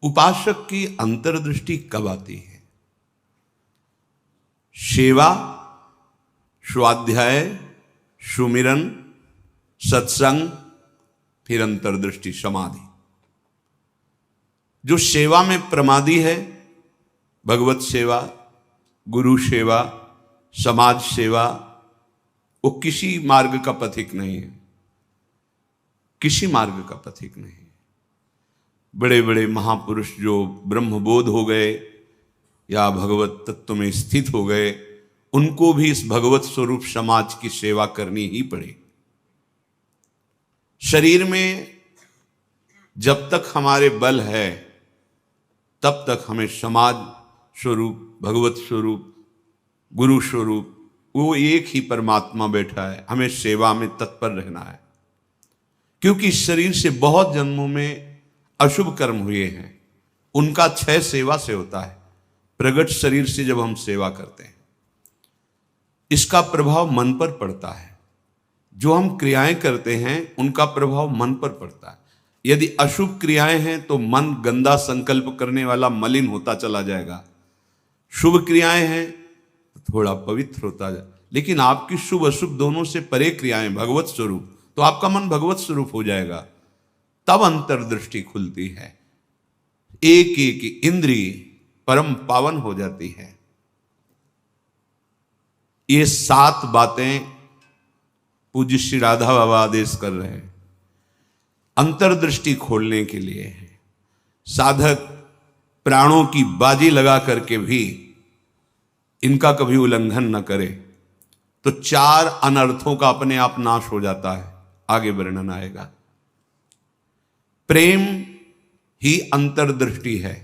उपासक की अंतर्दृष्टि कब आती है? सेवा, स्वाध्याय, सुमिरन, सत्संग, फिर अंतर्दृष्टि समाधि। जो सेवा में प्रमादी है, भगवत सेवा, गुरु सेवा, समाज सेवा, वो किसी मार्ग का पथिक नहीं है, किसी मार्ग का पथिक नहीं है। बड़े बड़े महापुरुष जो ब्रह्मबोध हो गए या भगवत तत्व में स्थित हो गए, उनको भी इस भगवत स्वरूप समाज की सेवा करनी ही पड़ी। शरीर में जब तक हमारे बल है तब तक हमें समाज स्वरूप, भगवत स्वरूप, गुरु स्वरूप, वो एक ही परमात्मा बैठा है, हमें सेवा में तत्पर रहना है। क्योंकि शरीर से बहुत जन्मों में अशुभ कर्म हुए हैं, उनका क्षय सेवा से होता है। प्रगट शरीर से जब हम सेवा करते हैं, इसका प्रभाव मन पर पड़ता है। जो हम क्रियाएं करते हैं उनका प्रभाव मन पर पड़ता है। यदि अशुभ क्रियाएं हैं तो मन गंदा संकल्प करने वाला मलिन होता चला जाएगा। शुभ क्रियाएं हैं तो थोड़ा पवित्र होता जाए। लेकिन आपकी शुभ अशुभ दोनों से परे क्रियाएं भगवत स्वरूप, तो आपका मन भगवत स्वरूप हो जाएगा। तब अंतर्दृष्टि खुलती है, एक एक इंद्रिय परम पावन हो जाती है। ये 7 बातें पूज्य श्री राधा बाबा आदेश कर रहे हैं, अंतर्दृष्टि खोलने के लिए है। साधक प्राणों की बाजी लगा करके भी इनका कभी उल्लंघन न करे तो 4 अनर्थों का अपने आप नाश हो जाता है। आगे वर्णन आएगा। प्रेम ही अंतर्दृष्टि है।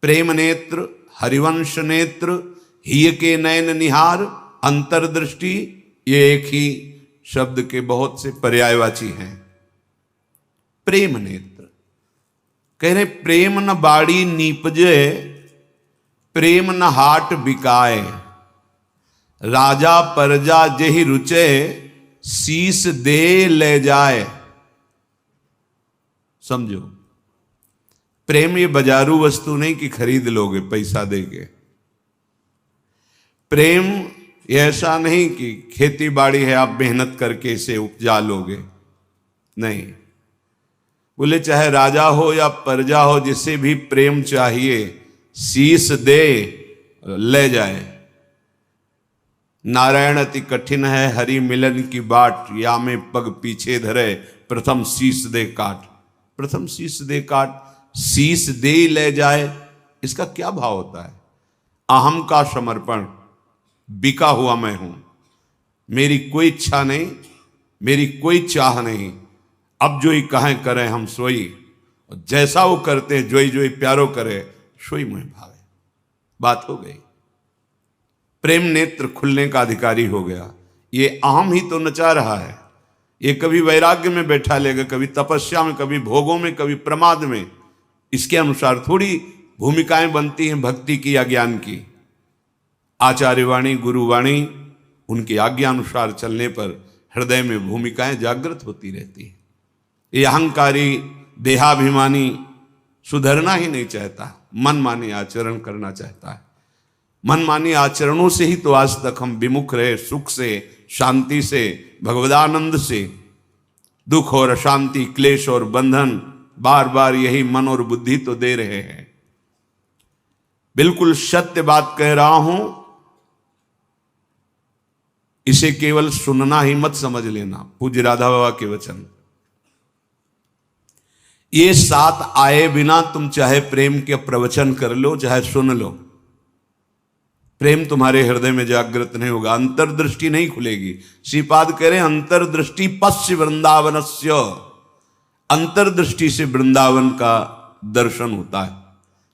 प्रेम नेत्र, हरिवंश नेत्र, हिय के नयन निहार, अंतर्दृष्टि, ये एक ही शब्द के बहुत से पर्यायवाची हैं। प्रेम नेत्र कह रहे प्रेम न बाड़ी नीपजे, प्रेम न हाट बिकाए, राजा परजा जेहि रुचे, शीस दे ले जाए। समझो, प्रेम ये बाजारू वस्तु नहीं कि खरीद लोगे पैसा देके। प्रेम ये ऐसा नहीं कि खेती बाड़ी है आप मेहनत करके इसे उपजा लोगे, नहीं। बोले चाहे राजा हो या प्रजा हो, जिसे भी प्रेम चाहिए शीस दे ले जाए। नारायण अति कठिन है हरि मिलन की बाट, या में पग पीछे धरे, प्रथम शीस दे काट। प्रथम शीस दे काट, शीस दे ले जाए, इसका क्या भाव होता है? अहम का समर्पण, बिका हुआ मैं हूं, मेरी कोई इच्छा नहीं, मेरी कोई चाह नहीं, अब जो ही कहें करें हम सोई, और जैसा वो करते जोई जोई प्यारो करे, सोई मुझे भावे। बात हो गई। प्रेम नेत्र खुलने का अधिकारी हो गया। ये अहम ही तो नचा रहा है। ये कभी वैराग्य में बैठा लेगा, कभी तपस्या में, कभी भोगों में, कभी प्रमाद में। इसके अनुसार थोड़ी भूमिकाएं बनती हैं भक्ति की या ज्ञान की। आचार्यवाणी, गुरुवाणी, उनकी आज्ञानुसार चलने पर हृदय में भूमिकाएं जागृत होती रहती हैं। ये अहंकारी देहाभिमानी सुधरना ही नहीं चाहता, मनमानी आचरण करना चाहता है। मनमानी आचरणों से ही तो आज तक हम विमुख रहे, सुख से, शांति से, भगवदानंद से। दुख और अशांति, क्लेश और बंधन बार बार यही मन और बुद्धि तो दे रहे हैं। बिल्कुल सत्य बात कह रहा हूं, इसे केवल सुनना ही मत समझ लेना। पूज्य राधा बाबा के वचन। ये 7 आए बिना तुम चाहे प्रेम के प्रवचन कर लो, चाहे सुन लो, प्रेम तुम्हारे हृदय में जागृत नहीं होगा, अंतर्दृष्टि नहीं खुलेगी। श्रीपाद कह रहे अंतर्दृष्टि पश्य वृंदावनस्य, अंतर्दृष्टि से वृंदावन का दर्शन होता है।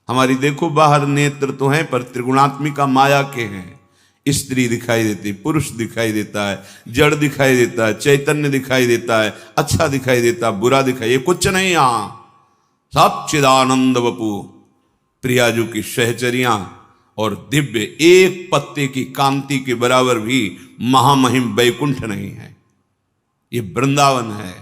हमारी देखो बाहर नेत्र तो हैं पर त्रिगुणात्मिका माया के हैं। स्त्री दिखाई देती, पुरुष दिखाई देता है, जड़ दिखाई देता है, चैतन्य दिखाई देता है, अच्छा दिखाई देता है, बुरा दिखाई, ये कुछ नहीं। यहां सब चिदानंद वपु, प्रियाजू की सहचरियां और दिव्य एक पत्ते की कांति के बराबर भी महामहिम वैकुंठ नहीं है। ये वृंदावन है।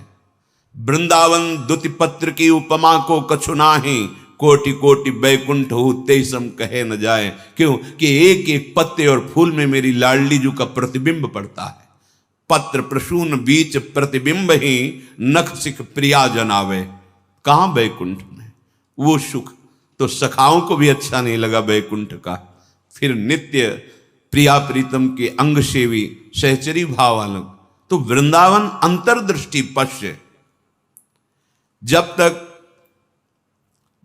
वृंदावन द्युति पत्र की उपमा को कछु नाही, कोटि कोटि बैकुंठ हो तेईसम कहे न जाए। क्यों कि एक एक पत्ते और फूल में मेरी लाडली जू का प्रतिबिंब पड़ता है। पत्र प्रसून बीच प्रतिबिंब ही नख सिख प्रिया जनावे। कहां बैकुंठ में वो सुख तो सखाओं को भी अच्छा नहीं लगा बैकुंठ का। फिर नित्य प्रिया प्रीतम के अंग सेवी सहचरी भाव अलग। तो वृंदावन अंतर्दृष्टि पश्य। जब तक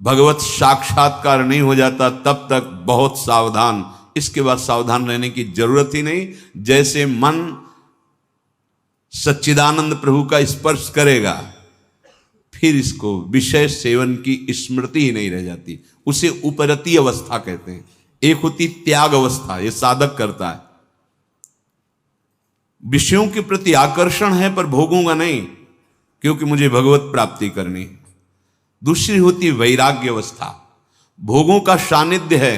भगवत साक्षात्कार नहीं हो जाता तब तक बहुत सावधान। इसके बाद सावधान रहने की जरूरत ही नहीं। जैसे मन सच्चिदानंद प्रभु का स्पर्श करेगा फिर इसको विषय सेवन की स्मृति ही नहीं रह जाती। उसे उपरती अवस्था कहते हैं। एक होती त्याग अवस्था, ये साधक करता है। विषयों के प्रति आकर्षण है पर भोगूंगा नहीं क्योंकि मुझे भगवत प्राप्ति करनी है। दूसरी होती वैराग्य अवस्था, भोगों का सानिध्य है,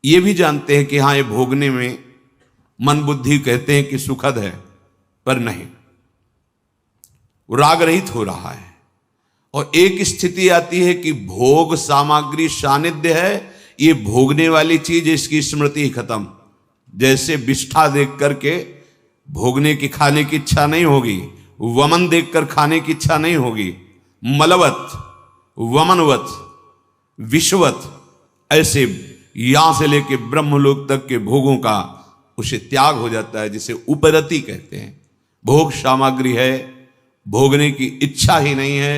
ये भी जानते हैं कि हाँ ये भोगने में मन बुद्धि कहते हैं कि सुखद है पर नहीं, वो राग रहित हो रहा है। और एक स्थिति आती है कि भोग सामग्री सानिध्य है, ये भोगने वाली चीज इसकी स्मृति खत्म। जैसे विष्ठा देख करके भोगने की खाने की इच्छा नहीं होगी, वमन देखकर खाने की इच्छा नहीं होगी। मलवत वमनवत विश्ववत ऐसे यहां से लेके ब्रह्मलोक तक के भोगों का उसे त्याग हो जाता है, जिसे उपरति कहते हैं। भोग सामग्री है, भोगने की इच्छा ही नहीं है,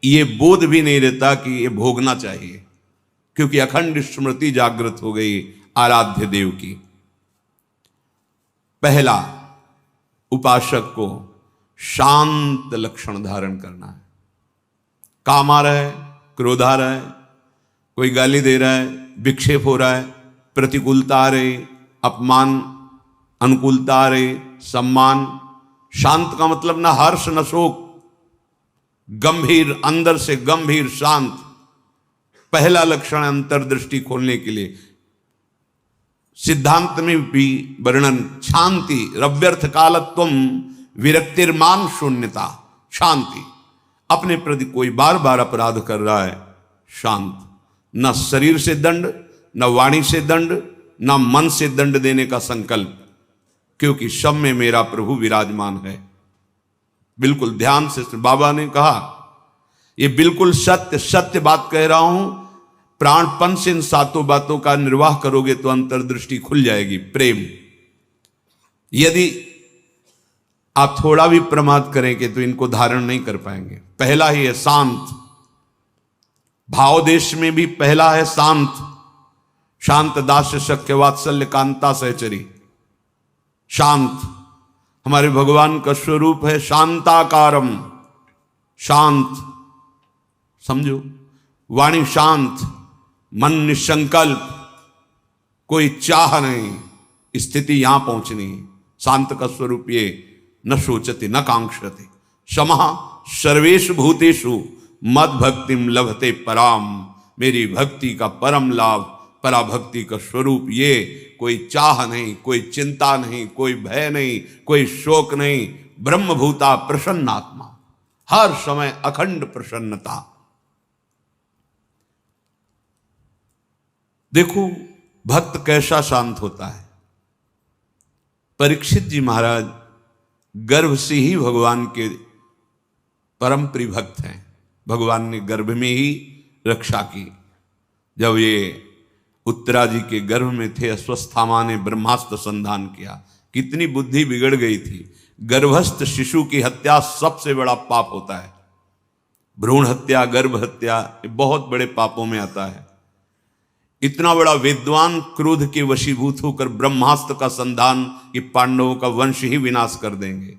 ये बोध भी नहीं रहता कि ये भोगना चाहिए क्योंकि अखंड स्मृति जागृत हो गई आराध्य देव की। पहला उपासक को शांत लक्षण धारण करना है। काम आ रहा है, क्रोध आ रहा है, कोई गाली दे रहा है, विक्षेप हो रहा है, प्रतिकूलता आ रही, अपमान अनुकूलता आ रही, सम्मान। शांत का मतलब ना हर्ष न शोक, गंभीर, अंदर से गंभीर शांत। पहला लक्षण अंतर्दृष्टि खोलने के लिए। सिद्धांत में भी वर्णन शांति रव्यर्थ कालत्वम विरक्तिर्मान शून्यता। शांति, अपने प्रति कोई बार बार अपराध कर रहा है, शांत। न शरीर से दंड, न वाणी से दंड, न मन से दंड देने का संकल्प, क्योंकि सब में मेरा प्रभु विराजमान है। बिल्कुल ध्यान से बाबा ने कहा, ये बिल्कुल सत्य सत्य बात कह रहा हूं। प्राणपन से इन सातों बातों का निर्वाह करोगे तो अंतर्दृष्टि खुल जाएगी। प्रेम, यदि आप थोड़ा भी प्रमाद करेंगे तो इनको धारण नहीं कर पाएंगे। पहला ही है शांत, भाव देश में भी पहला है शांत। शांत दास्य सख्य वात्सल्य कांता सहचरी। शांत हमारे भगवान का स्वरूप है, शांताकारम, शांत। समझो, वाणी शांत, मन निसंकल्प, कोई चाह नहीं, स्थिति यहां पहुंचनी। शांत का स्वरूप ये, न शोचते न कांक्षते, समः सर्वेषु भूतेषु मद भक्तिम लभते पराम। मेरी भक्ति का परम लाभ, पराभक्ति का स्वरूप ये। कोई चाह नहीं, कोई चिंता नहीं, कोई भय नहीं, कोई शोक नहीं। ब्रह्मभूता प्रसन्नात्मा, हर समय अखंड प्रसन्नता। देखो भक्त कैसा शांत होता है। परीक्षित जी महाराज गर्भ से ही भगवान के परम प्रिय भक्त हैं। भगवान ने गर्भ में ही रक्षा की। जब ये उत्तरा जी के गर्भ में थे, अश्वस्थामा ने ब्रह्मास्त्र संधान किया। कितनी बुद्धि बिगड़ गई थी। गर्भस्थ शिशु की हत्या सबसे बड़ा पाप होता है। भ्रूण हत्या, गर्भ हत्या, ये बहुत बड़े पापों में आता है। इतना बड़ा विद्वान क्रोध के वशीभूत होकर ब्रह्मास्त्र का संधान कि पांडवों का वंश ही विनाश कर देंगे।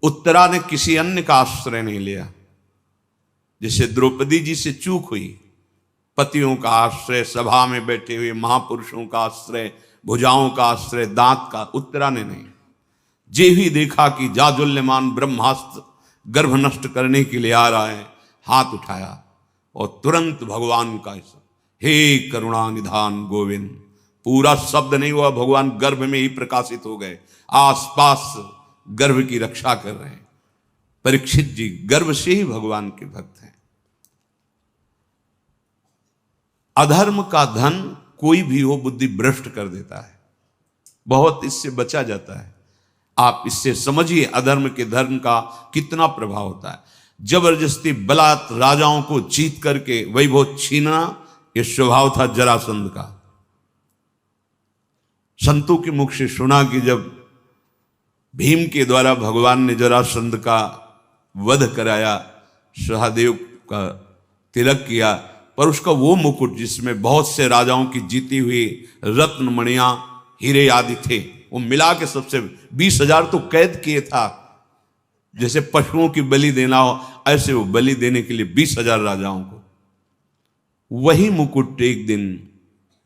उत्तरा ने किसी अन्य का आश्रय नहीं लिया। जैसे द्रौपदी जी से चूक हुई, पतियों का आश्रय, सभा में बैठे हुए महापुरुषों का आश्रय, भुजाओं का आश्रय, दांत का, उत्तरा ने नहीं। जे ही देखा कि जाजुल्यमान ब्रह्मास्त्र गर्भ नष्ट करने के लिए आ रहा है, हाथ उठाया और तुरंत भगवान का हे करुणा निधान गोविंद। पूरा शब्द नहीं हुआ, भगवान गर्भ में ही प्रकाशित हो गए, आसपास गर्भ की रक्षा कर रहे हैं। परीक्षित जी गर्भ से ही भगवान के भक्त हैं। अधर्म का धन कोई भी हो बुद्धि भ्रष्ट कर देता है, बहुत इससे बचा जाता है। आप इससे समझिए अधर्म के धर्म का कितना प्रभाव होता है। जबरदस्ती बलात् राजाओं को जीत करके वैभव छीनना, यह स्वभाव था जरासंध का। संतों के मुख से सुना कि जब भीम के द्वारा भगवान ने जरासंध का वध कराया, सहदेव का तिलक किया, पर उसका वो मुकुट जिसमें बहुत से राजाओं की जीती हुई रत्न मणियां हीरे आदि थे, वो मिला के सबसे 20,000 तो कैद किए था। जैसे पशुओं की बलि देना हो, ऐसे वो बलि देने के लिए 20,000 राजाओं को। वही मुकुट एक दिन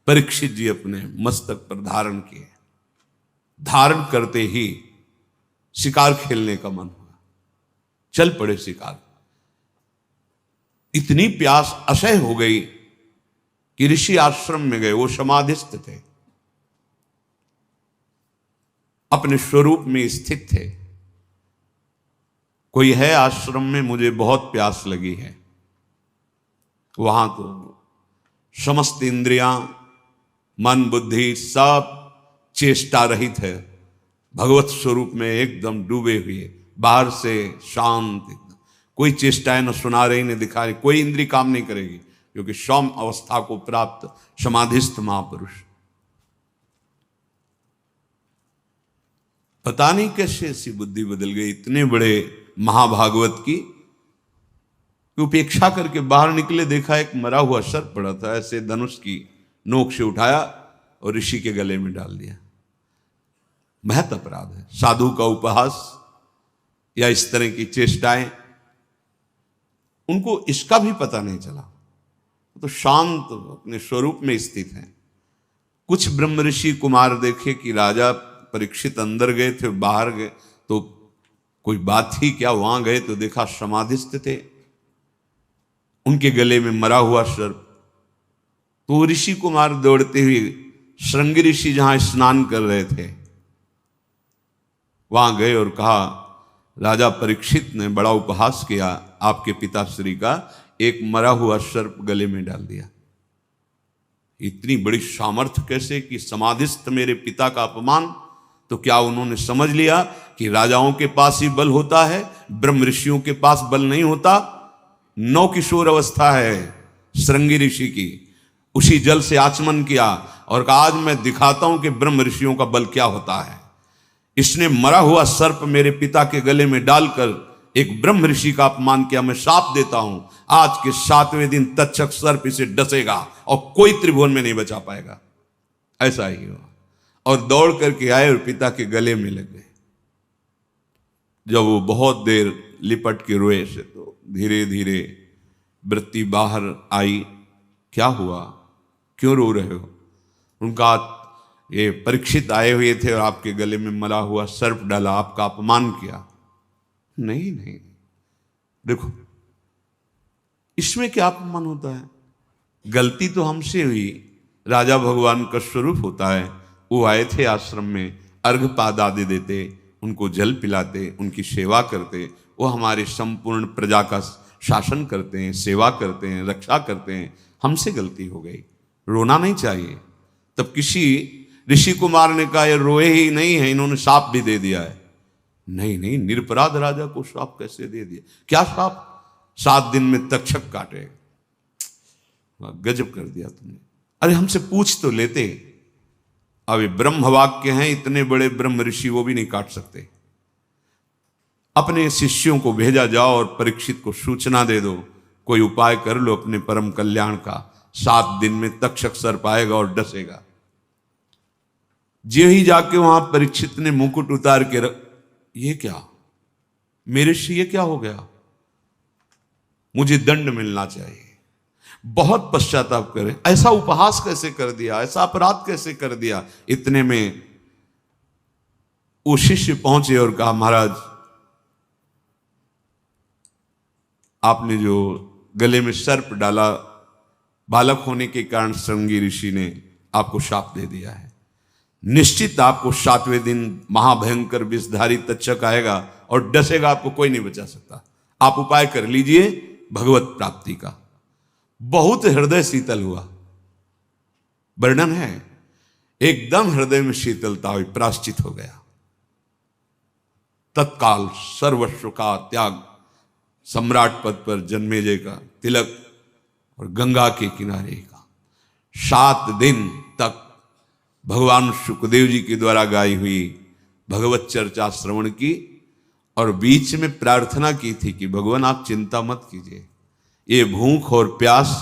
परीक्षित जी अपने मस्तक पर धारण किए। धारण करते ही शिकार खेलने का मन हुआ, चल पड़े शिकार। इतनी प्यास असह्य हो गई कि ऋषि आश्रम में गए। वो समाधिस्थ थे, अपने स्वरूप में स्थित थे। कोई है आश्रम में, मुझे बहुत प्यास लगी है। वहां तो समस्त इंद्रियां, मन बुद्धि सब चेष्टा रहित है, भगवत स्वरूप में एकदम डूबे हुए, बाहर से शांत, कोई चेष्टाएं न सुना रही न दिखा रही, कोई इंद्री काम नहीं करेगी, क्योंकि सौम अवस्था को प्राप्त समाधिस्थ महापुरुष। पता नहीं कैसे ऐसी बुद्धि बदल गई इतने बड़े महाभागवत की। उपेक्षा करके बाहर निकले, देखा एक मरा हुआ सर्प पड़ा था, ऐसे धनुष की नोक से उठाया और ऋषि के गले में डाल दिया। महत अपराध है। साधु का उपहास या इस तरह की चेष्टाएं, उनको इसका भी पता नहीं चला, तो शांत अपने स्वरूप में स्थित हैं। कुछ ब्रह्म ऋषि कुमार देखे कि राजा परीक्षित अंदर गए थे, बाहर गए तो कोई बात थी क्या, वहां गए तो देखा समाधिस्थ थे, उनके गले में मरा हुआ सर्प। तो ऋषि कुमार दौड़ते हुए श्रृंगी ऋषि जहां स्नान कर रहे थे वहां गए और कहा, राजा परीक्षित ने बड़ा उपहास किया आपके पिताश्री का, एक मरा हुआ सर्प गले में डाल दिया। इतनी बड़ी सामर्थ्य कैसे कि समाधिस्थ मेरे पिता का अपमान। तो क्या उन्होंने समझ लिया कि राजाओं के पास ही बल होता है, ब्रह्म ऋषियों के पास बल नहीं होता? नौ किशोर अवस्था है श्रृंगी ऋषि की, उसी जल से आचमन किया और कहा आज मैं दिखाता हूं कि ब्रह्म ऋषियों का बल क्या होता है। इसने मरा हुआ सर्प मेरे पिता के गले में डालकर एक ब्रह्म ऋषि का अपमान किया। मैं शाप देता हूं, आज के 7वें दिन तक्षक सर्प इसे डसेगा और कोई त्रिभुवन में नहीं बचा पाएगा। ऐसा ही हुआ और दौड़ करके आए और पिता के गले में लग गए। जब वो बहुत देर लिपट के रोए से तो धीरे धीरे वृत्ति बाहर आई। क्या हुआ, क्यों रो रहे हो? उनका ये परीक्षित आए हुए थे और आपके गले में मरा हुआ सर्प डाला, आपका अपमान किया। नहीं नहीं, देखो इसमें क्या अपमान होता है? गलती तो हमसे हुई, राजा भगवान का स्वरूप होता है। वो आए थे आश्रम में, अर्घपाद आदि देते, उनको जल पिलाते, उनकी सेवा करते। वो हमारे संपूर्ण प्रजा का शासन करते हैं, सेवा करते हैं, रक्षा करते हैं। हमसे गलती हो गई, रोना नहीं चाहिए। तब किसी ऋषि कुमार ने कहा ये रोए ही नहीं है, इन्होंने शाप भी दे दिया है। नहीं नहीं, निरपराध राजा को शाप कैसे दे दिया? क्या शाप? 7 दिन में तक्षक काटेगा। गजब कर दिया तुमने। अरे हमसे पूछ तो लेते। अब ये ब्रह्म वाक्य हैं, इतने बड़े ब्रह्म ऋषि वो भी नहीं काट सकते। अपने शिष्यों को भेजा जाओ और परीक्षित को सूचना दे दो, कोई उपाय कर लो अपने परम कल्याण का। 7 दिन में तक्षक सर्प आएगा और डसेगा। जे ही जाके वहां परीक्षित ने मुकुट उतार के ये क्या मेरे से, ये क्या हो गया? मुझे दंड मिलना चाहिए। बहुत पश्चाताप करे, ऐसा उपहास कैसे कर दिया, ऐसा अपराध कैसे कर दिया। इतने में वो शिष्य पहुंचे और कहा महाराज आपने जो गले में सर्प डाला, बालक होने के कारण श्रृंगी ऋषि ने आपको शाप दे दिया है। निश्चित आपको 7वें दिन महाभयंकर विषधारी तक्षक आएगा और डसेगा, आपको कोई नहीं बचा सकता। आप उपाय कर लीजिए भगवत प्राप्ति का। बहुत हृदय शीतल हुआ। वर्णन है। एकदम हृदय में शीतलता हुई, प्रायश्चित हो गया। तत्काल सर्वस्व का त्याग, सम्राट पद पर जन्मेजय का तिलक और गंगा के किनारे का 7 दिन तक भगवान शुकदेव जी के द्वारा गाई हुई भगवत चर्चा श्रवण की और बीच में प्रार्थना की थी कि भगवान आप चिंता मत कीजिए, ये भूख और प्यास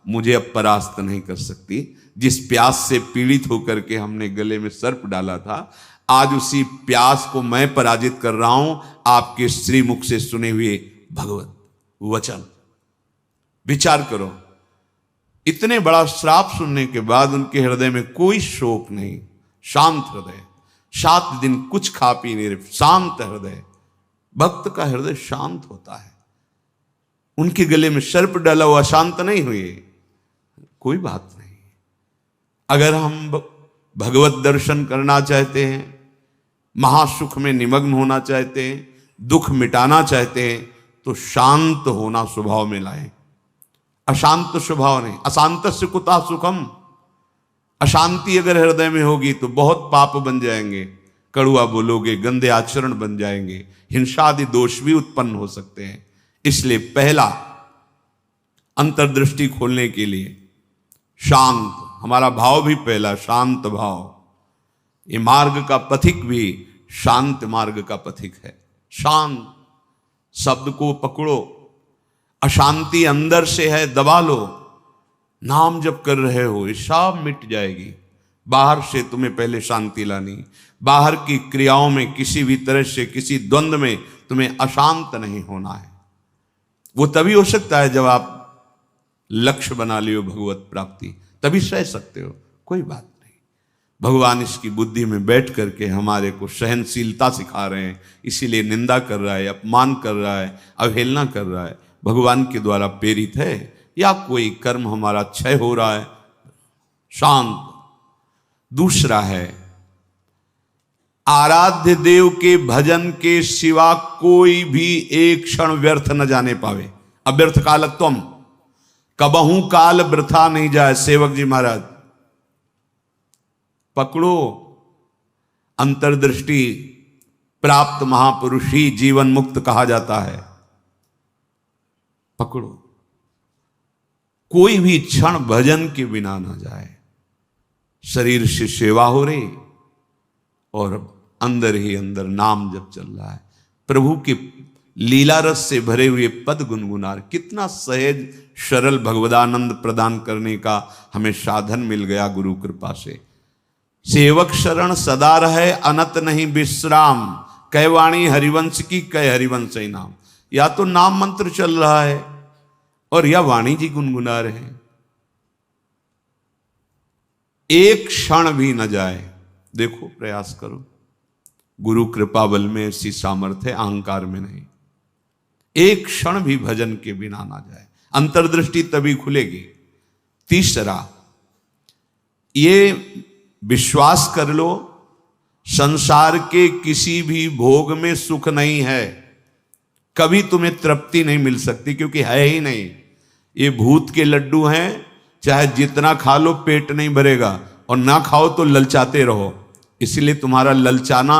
मुझे अब परास्त नहीं कर सकती। जिस प्यास से पीड़ित होकर के हमने गले में सर्प डाला था, आज उसी प्यास को मैं पराजित कर रहा हूं आपके श्रीमुख से सुने हुए भगवत वचन। विचार करो, इतने बड़ा श्राप सुनने के बाद उनके हृदय में कोई शोक नहीं, शांत हृदय, 7 दिन कुछ खा पी नहीं रहे, शांत हृदय। भक्त का हृदय शांत होता है। उनके गले में सर्प डाला हुआ शांत नहीं हुए, कोई बात नहीं। अगर हम भगवत दर्शन करना चाहते हैं, महासुख में निमग्न होना चाहते हैं, दुख मिटाना चाहते हैं, तो शांत होना स्वभाव में लाएं। अशांत स्वभाव नहीं। अशांतस्य कुतः सुखम। अशांति अगर हृदय में होगी तो बहुत पाप बन जाएंगे, कड़ुआ बोलोगे, गंदे आचरण बन जाएंगे, हिंसा आदि दोष भी उत्पन्न हो सकते हैं। इसलिए पहला अंतर्दृष्टि खोलने के लिए शांत, हमारा भाव भी पहला शांत भाव। ये मार्ग का पथिक भी शांत मार्ग का पथिक है। शांत शब्द को पकड़ो, अशांति अंदर से है दबा लो। नाम जब कर रहे हो ये सब मिट जाएगी। बाहर से तुम्हें पहले शांति लानी, बाहर की क्रियाओं में किसी भी तरह से किसी द्वंद्व में तुम्हें अशांत नहीं होना है। वो तभी हो सकता है जब आप लक्ष्य बना लियो भगवत प्राप्ति, तभी सह सकते हो, कोई बात नहीं। भगवान इसकी बुद्धि में बैठ करके हमारे को सहनशीलता सिखा रहे हैं, इसीलिए निंदा कर रहा है, अपमान कर रहा है, अवहेलना कर रहा है। भगवान के द्वारा प्रेरित है या कोई कर्म हमारा क्षय हो रहा है, शांत। दूसरा है आराध्य देव के भजन के सिवा कोई भी एक क्षण व्यर्थ न जाने पावे। अव्यर्थ कालत्वम, कबहू काल वृथा नहीं जाए। सेवक जी महाराज पकड़ो, अंतर्दृष्टि प्राप्त महापुरुष ही जीवन मुक्त कहा जाता है। पकड़ो, कोई भी क्षण भजन के बिना ना जाए। शरीर से सेवा हो रही और अंदर ही अंदर नाम जब चल रहा है, प्रभु के लीला रस से भरे हुए पद गुनगुना। कितना सहज सरल भगवदानंद प्रदान करने का हमें साधन मिल गया गुरु कृपा से। सेवक शरण सदा रहे, अनत नहीं विश्राम। कै वाणी हरिवंश की, कै हरिवंश ही नाम। या तो नाम मंत्र चल रहा है और या वाणी जी गुनगुना रहे हैं, एक क्षण भी न जाए। देखो, प्रयास करो। गुरु कृपा बल में ऐसी सामर्थ्य, अहंकार में नहीं। एक क्षण भी भजन के बिना ना जाए, अंतर्दृष्टि तभी खुलेगी। तीसरा, ये विश्वास कर लो, संसार के किसी भी भोग में सुख नहीं है। कभी तुम्हें तृप्ति नहीं मिल सकती, क्योंकि है ही नहीं। ये भूत के लड्डू हैं, चाहे जितना खा लो पेट नहीं भरेगा, और ना खाओ तो ललचाते रहो। इसलिए तुम्हारा ललचाना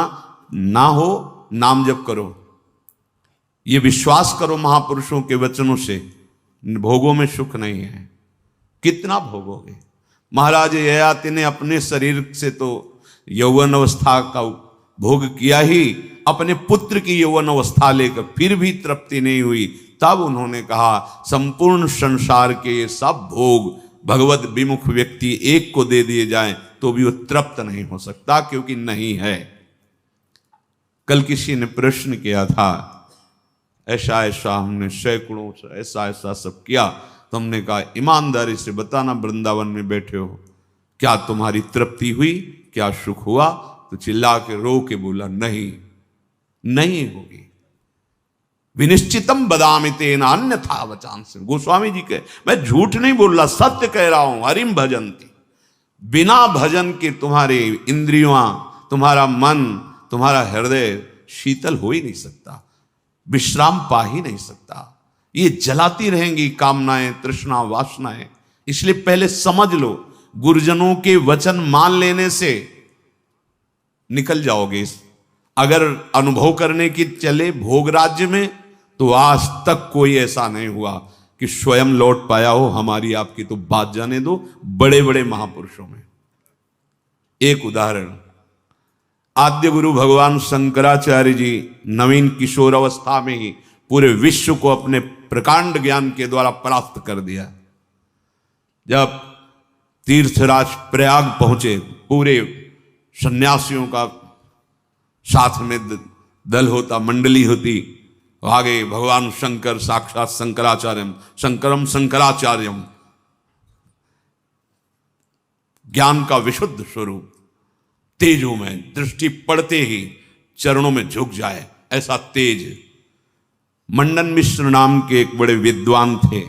ना हो, नाम जप करो। ये विश्वास करो महापुरुषों के वचनों से, भोगों में सुख नहीं है। कितना भोगोगे? महाराज ययाति ने अपने शरीर से तो यौवन अवस्था का भोग किया ही, अपने पुत्र की यौवन अवस्था लेकर फिर भी तृप्ति नहीं हुई। तब उन्होंने कहा, संपूर्ण संसार के ये सब भोग भगवत विमुख व्यक्ति एक को दे दिए जाएं तो भी वो तृप्त नहीं हो सकता, क्योंकि नहीं है। कल किसी ने प्रश्न किया था, ऐसा ऐसा हमने सैकड़ों ऐसा ऐसा सब किया, तो हमने कहा ईमानदारी से बताना, वृंदावन में बैठे हो, क्या तुम्हारी तृप्ति हुई, क्या सुख हुआ? तो चिल्ला के रो के बोला, नहीं, नहीं होगी। विनिश्चितम बदामि तेन अन्यथा वचांस। गोस्वामी जी के, मैं झूठ नहीं बोल रहा, सत्य कह रहा हूं। हरिम भजन्ति, बिना भजन के तुम्हारे इंद्रियां, तुम्हारा मन, तुम्हारा हृदय शीतल हो ही नहीं सकता, विश्राम पा ही नहीं सकता। ये जलाती रहेंगी कामनाएं, तृष्णा, वासनाएं। इसलिए पहले समझ लो, गुरुजनों के वचन मान लेने से निकल जाओगे। अगर अनुभव करने की चले भोग राज्य में, तो आज तक कोई ऐसा नहीं हुआ कि स्वयं लौट पाया हो। हमारी आपकी तो बात जाने दो, बड़े बड़े महापुरुषों में। एक उदाहरण, आद्य गुरु भगवान शंकराचार्य जी नवीन किशोर अवस्था में ही पूरे विश्व को अपने प्रकांड ज्ञान के द्वारा परास्त कर दिया। जब तीर्थराज प्रयाग पहुंचे, पूरे सन्यासियों का साथ में दल होता, मंडली होती, आगे भगवान शंकर साक्षात शंकराचार्यम, शंकरम शंकराचार्यम, ज्ञान का विशुद्ध स्वरूप, तेजों में दृष्टि पड़ते ही चरणों में झुक जाए, ऐसा तेज। मंडन मिश्र नाम के एक बड़े विद्वान थे।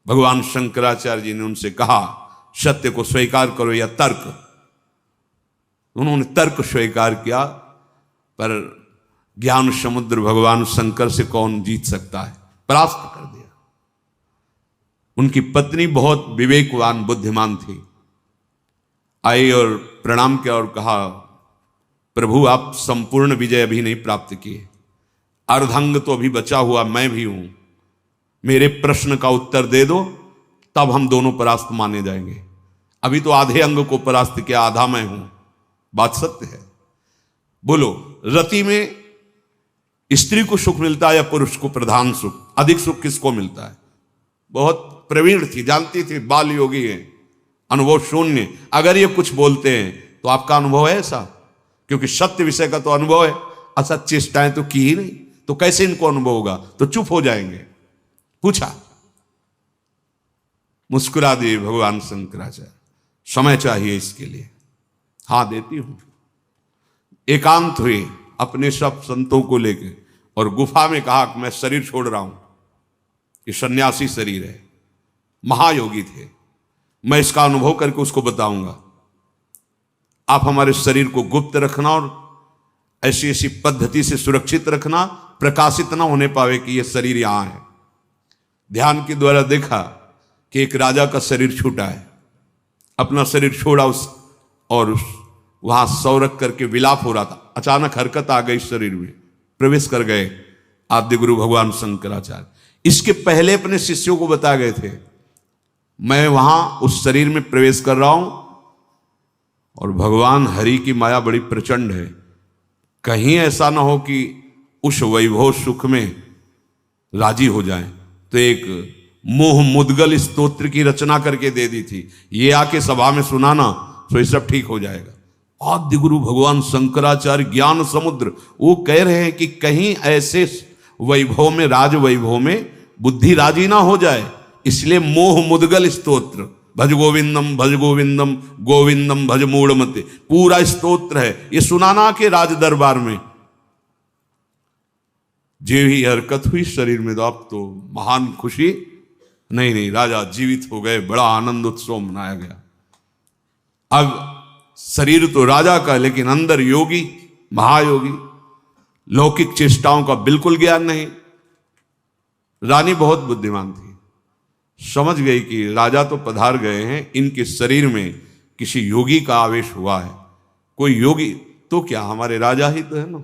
भगवान शंकराचार्य जी ने उनसे कहा, सत्य को स्वीकार करो या तर्क। उन्होंने तर्क स्वीकार किया, पर ज्ञान समुद्र भगवान शंकर से कौन जीत सकता है, परास्त कर दिया। उनकी पत्नी बहुत विवेकवान बुद्धिमान थी, आई और प्रणाम किया और कहा, प्रभु आप संपूर्ण विजय अभी नहीं प्राप्त किए, अर्धांग तो अभी बचा हुआ मैं भी हूं, मेरे प्रश्न का उत्तर दे दो, तब हम दोनों परास्त माने जाएंगे। अभी तो आधे अंग को परास्त किया, आधा मैं हूं। बात सत्य है। बोलो, रति में स्त्री को सुख मिलता है या पुरुष को प्रधान सुख? अधिक सुख किसको मिलता है? बहुत प्रवीण थी, जानती थी, बाल योगी है, अनुभव शून्य। अगर ये कुछ बोलते हैं तो आपका अनुभव है ऐसा? क्योंकि सत्य विषय का तो अनुभव है, असत चेष्टाएं तो की ही नहीं, तो कैसे इनको अनुभव होगा? तो चुप हो जाएंगे। पूछा, मुस्कुरा दिए भगवान शंकराचार्य, समय चाहिए इसके लिए। हाँ देती हूं। एकांत हुए अपने सब संतों को लेकर और गुफा में कहा कि मैं शरीर छोड़ रहा हूं, ये सन्यासी शरीर है, महायोगी थे, मैं इसका अनुभव करके उसको बताऊंगा। आप हमारे शरीर को गुप्त रखना और ऐसी ऐसी पद्धति से सुरक्षित रखना, प्रकाशित ना होने पावे कि यह शरीर यहां है। ध्यान के द्वारा देखा कि एक राजा का शरीर छूटा है, अपना शरीर छोड़ा और वहां सौ रख करके विलाप हो रहा था। अचानक हरकत आ गई शरीर में, प्रवेश कर गए आद्य गुरु भगवान शंकराचार्य। इसके पहले अपने शिष्यों को बता गए थे, मैं वहां उस शरीर में प्रवेश कर रहा हूं और भगवान हरि की माया बड़ी प्रचंड है, कहीं ऐसा ना हो कि उस वैभव सुख में राजी हो जाए। तो एक मोह मुद्गल स्तोत्र की रचना करके दे दी थी, ये आके सभा में सुनाना तो ये सब ठीक हो जाएगा। आद्य गुरु भगवान शंकराचार्य ज्ञान समुद्र, वो कह रहे हैं कि कहीं ऐसे वैभव में, राज वैभव में बुद्धि राजी ना हो जाए, इसलिए मोह मुद्गल स्तोत्र, भज गोविंदम गोविंदम भज मूढ़मते, पूरा स्तोत्र है, ये सुनाना के राज दरबार में। जे ही हरकत हुई शरीर में, तो अब तो महान खुशी, नहीं राजा जीवित हो गए, बड़ा आनंद उत्सव मनाया गया। अब शरीर तो राजा का, लेकिन अंदर योगी, महायोगी, लौकिक चेष्टाओं का बिल्कुल ज्ञान नहीं। रानी बहुत बुद्धिमान थी, समझ गई कि राजा तो पधार गए हैं, इनके शरीर में किसी योगी का आवेश हुआ है। कोई योगी तो क्या, हमारे राजा ही तो है ना।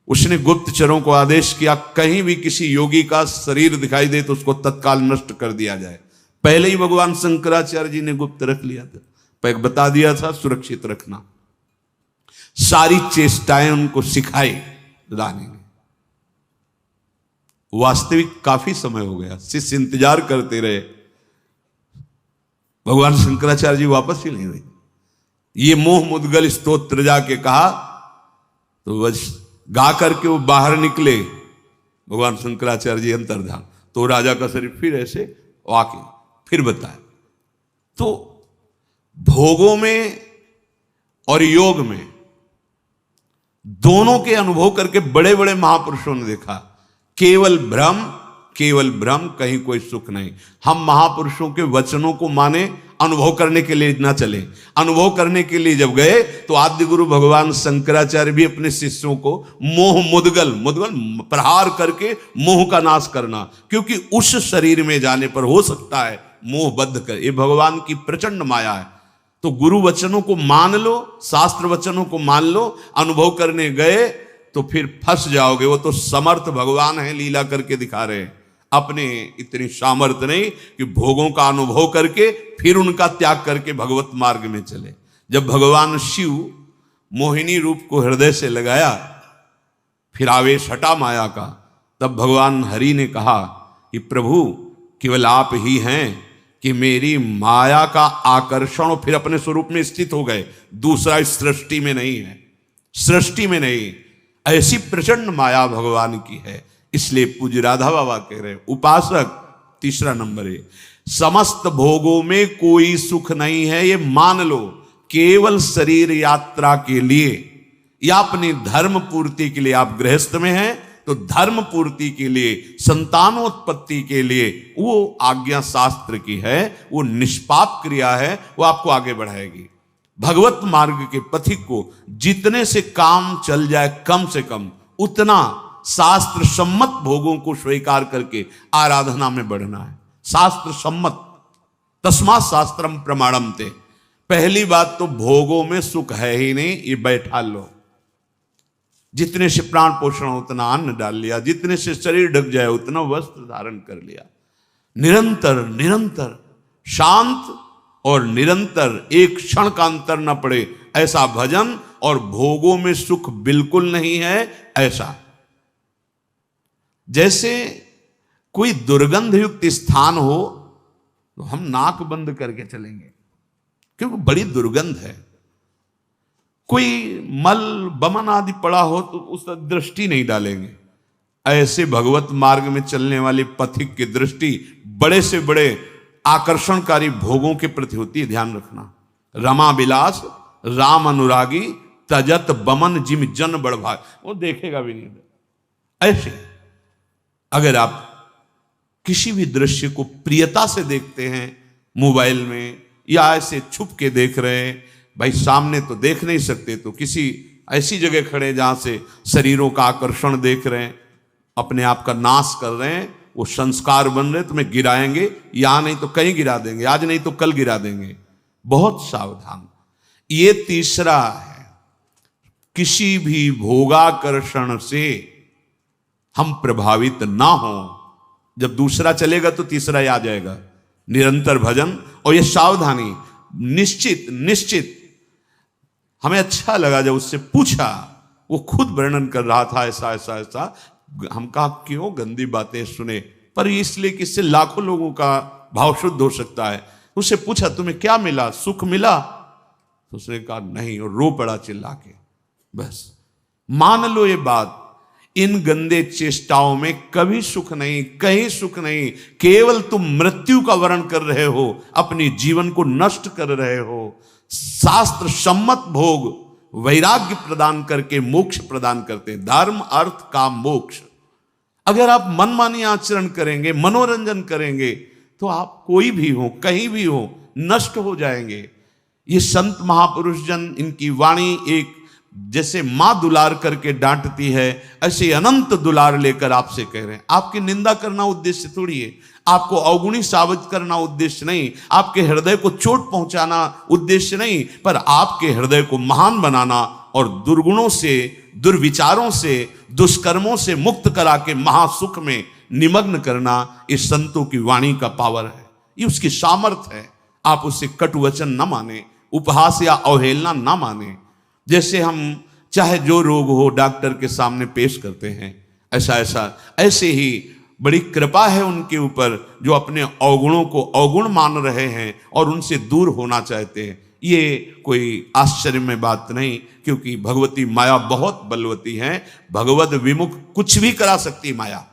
उसने गुप्तचरों को आदेश किया, कहीं भी किसी योगी का शरीर दिखाई दे तो उसको तत्काल नष्ट कर दिया जाए। पहले ही भगवान शंकराचार्य जी ने गुप्त रख लिया था, बता दिया था सुरक्षित रखना। सारी चेष्टाएं उनको सिखाई रानी ने। वास्तविक काफी समय हो गया, शिष्य इंतजार करते रहे, भगवान शंकराचार्य जी वापस ही नहीं हुए। ये मोह मुद्गल स्तोत्र जाके कहा तो बस गा करके वो बाहर निकले। भगवान शंकराचार्य जी अंतर्धान, तो राजा का शरीर फिर ऐसे वाके फिर बताया। तो भोगों में और योग में दोनों के अनुभव करके बड़े बड़े महापुरुषों ने देखा, केवल भ्रम, कहीं कोई सुख नहीं। हम महापुरुषों के वचनों को माने, अनुभव करने के लिए ना चले। अनुभव करने के लिए जब गए तो आद्य गुरु भगवान शंकराचार्य भी अपने शिष्यों को मोह मुद्गल प्रहार करके मोह का नाश करना, क्योंकि उस शरीर में जाने पर हो सकता है मोहबद्ध कर, ये भगवान की प्रचंड माया है। तो गुरु वचनों को मान लो, शास्त्र वचनों को मान लो, अनुभव करने गए तो फिर फंस जाओगे। वो तो समर्थ भगवान है, लीला करके दिखा रहे हैं। अपने इतनी सामर्थ्य नहीं कि भोगों का अनुभव करके फिर उनका त्याग करके भगवत मार्ग में चले। जब भगवान शिव मोहिनी रूप को हृदय से लगाया, फिर आवेश हटा माया का, तब भगवान हरि ने कहा कि प्रभु केवल आप ही हैं कि मेरी माया का आकर्षण, और फिर अपने स्वरूप में स्थित हो गए। दूसरा इस सृष्टि में नहीं है, सृष्टि में नहीं। ऐसी प्रचंड माया भगवान की है। इसलिए पूज्य राधा बाबा कह रहे उपासक, तीसरा नंबर है, समस्त भोगों में कोई सुख नहीं है, ये मान लो। केवल शरीर यात्रा के लिए या अपनी धर्म पूर्ति के लिए, आप गृहस्थ में हैं तो धर्म पूर्ति के लिए, संतानोत्पत्ति के लिए वो आज्ञा शास्त्र की है, वो निष्पाप क्रिया है, वो आपको आगे बढ़ाएगी। भगवत मार्ग के पथिक को जितने से काम चल जाए कम से कम, उतना शास्त्र सम्मत भोगों को स्वीकार करके आराधना में बढ़ना है। शास्त्र सम्मत, तस्मात् शास्त्रम प्रमाणम ते। पहली बात तो भोगों में सुख है ही नहीं, ये बैठा लो। जितने से प्राण पोषण उतना अन्न डाल लिया, जितने से शरीर ढक जाए उतना वस्त्र धारण कर लिया। निरंतर निरंतर शांत और निरंतर, एक क्षण का अंतर न पड़े ऐसा भजन, और भोगों में सुख बिल्कुल नहीं है ऐसा। जैसे कोई दुर्गंध युक्त स्थान हो तो हम नाक बंद करके चलेंगे क्योंकि बड़ी दुर्गंध है। कोई मल बमन आदि पड़ा हो तो उस दृष्टि नहीं डालेंगे। ऐसे भगवत मार्ग में चलने वाले पथिक की दृष्टि बड़े से बड़े आकर्षणकारी भोगों के प्रति होती है, ध्यान रखना। रमा विलास राम अनुरागी तजत बमन जिम जन बड़भाग, वो देखेगा भी नहीं। ऐसे अगर आप किसी भी दृश्य को प्रियता से देखते हैं मोबाइल में, या ऐसे छुप के देख रहे हैं, भाई सामने तो देख नहीं सकते तो किसी ऐसी जगह खड़े जहां से शरीरों का आकर्षण देख रहे हैं, अपने आप का नाश कर रहे हैं, वो संस्कार बन रहे, तुम्हें गिराएंगे, यहां नहीं तो कहीं गिरा देंगे, आज नहीं तो कल गिरा देंगे। बहुत सावधान। ये तीसरा है, किसी भी भोगाकर्षण से हम प्रभावित ना हो। जब दूसरा चलेगा तो तीसरा ही आ जाएगा। निरंतर भजन और ये सावधानी, निश्चित निश्चित। हमें अच्छा लगा जब उससे पूछा, वो खुद वर्णन कर रहा था ऐसा ऐसा ऐसा। हम कहा क्यों गंदी बातें सुने, पर इसलिए कि इससे लाखों लोगों का भाव शुद्ध हो सकता है। उससे पूछा तुम्हें क्या मिला, सुख मिला? तो उसने कहा नहीं, और रो पड़ा चिल्ला के। बस मान लो ये बात, इन गंदे चेष्टाओं में कभी सुख नहीं, कहीं सुख नहीं। केवल तुम मृत्यु का वर्ण कर रहे हो, अपनी जीवन को नष्ट कर रहे हो। शास्त्र सम्मत भोग वैराग्य प्रदान करके मोक्ष प्रदान करते हैं, धर्म अर्थ काम मोक्ष। अगर आप मनमानी आचरण करेंगे, मनोरंजन करेंगे, तो आप कोई भी हो, कहीं भी हो, नष्ट हो जाएंगे। ये संत महापुरुष जन, इनकी वाणी एक जैसे मां दुलार करके डांटती है, ऐसे अनंत दुलार लेकर आपसे कह रहे हैं। आपकी निंदा करना उद्देश्य थोड़ी है, आपको अवगुणी साबित करना उद्देश्य नहीं, आपके हृदय को चोट पहुंचाना उद्देश्य नहीं, पर आपके हृदय को महान बनाना और दुर्गुणों से, दुर्विचारों से, दुष्कर्मों से मुक्त करा के महासुख में निमग्न करना, इस संतों की वाणी का पावर है, ये उसकी सामर्थ्य है। आप उससे कटु वचन न माने, उपहास या अवहेलना न माने। जैसे हम चाहे जो रोग हो डॉक्टर के सामने पेश करते हैं, ऐसे ही बड़ी कृपा है उनके ऊपर जो अपने अवगुणों को अवगुण मान रहे हैं और उनसे दूर होना चाहते हैं। ये कोई आश्चर्य में बात नहीं, क्योंकि भगवती माया बहुत बलवती है। भगवत विमुख कुछ भी करा सकती माया।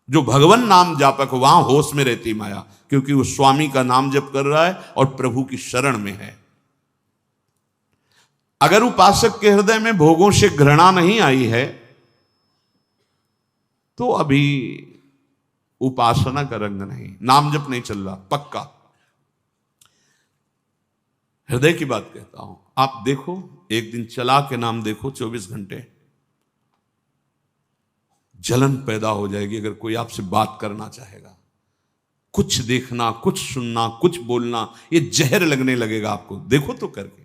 जो भगवान नाम जापक वहां होश में रहती माया, क्योंकि वो स्वामी का नाम जप कर रहा है और प्रभु की शरण में है। अगर उपासक के हृदय में भोगों से घृणा नहीं आई है तो अभी उपासना का रंग नहीं, नाम जप नहीं चल रहा पक्का। हृदय की बात कहता हूं। आप देखो, एक दिन चला के नाम देखो, 24 घंटे जलन पैदा हो जाएगी अगर कोई आपसे बात करना चाहेगा। कुछ देखना, कुछ सुनना, कुछ बोलना, ये जहर लगने लगेगा आपको। देखो तो करके।